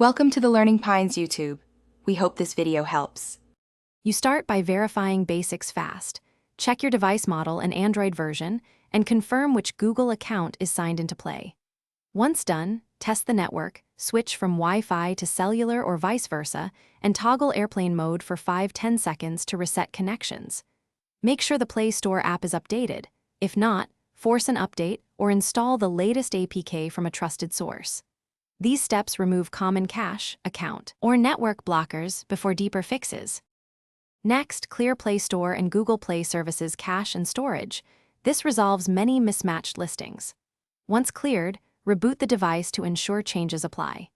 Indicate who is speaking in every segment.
Speaker 1: Welcome to the Learning Pines YouTube. We hope this video helps.
Speaker 2: You start by verifying basics fast. Check your device model and Android version, and confirm which Google account is signed into Play. Once done, test the network, switch from Wi-Fi to cellular or vice versa, and toggle airplane mode for 5-10 seconds to reset connections. Make sure the Play Store app is updated. If not, force an update or install the latest APK from a trusted source. These steps remove common cache, account, or network blockers before deeper fixes. Next, clear Play Store and Google Play Services cache and storage. This resolves many mismatched listings. Once cleared, reboot the device to ensure changes apply.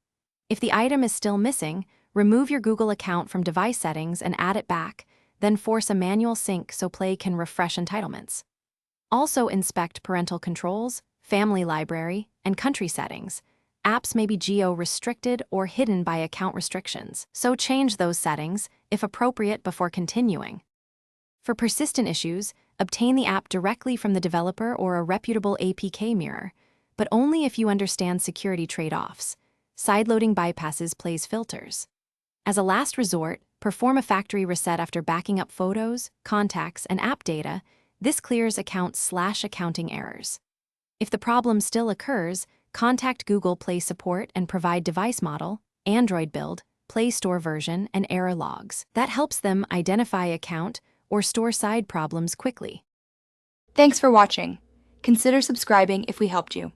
Speaker 2: If the item is still missing, remove your Google account from device settings and add it back, then force a manual sync so Play can refresh entitlements. Also inspect parental controls, family library, and country settings. Apps may be geo-restricted or hidden by account restrictions, so change those settings, if appropriate, before continuing. For persistent issues, obtain the app directly from the developer or a reputable APK mirror, but only if you understand security trade-offs. Sideloading bypasses Play's filters. As a last resort, perform a factory reset after backing up photos, contacts, and app data. This clears account/accounting errors. If the problem still occurs, contact Google Play Support and provide device model, Android build, Play Store version, and error logs. That helps them identify account or store side problems quickly.
Speaker 1: Thanks for watching. Consider subscribing if we helped you.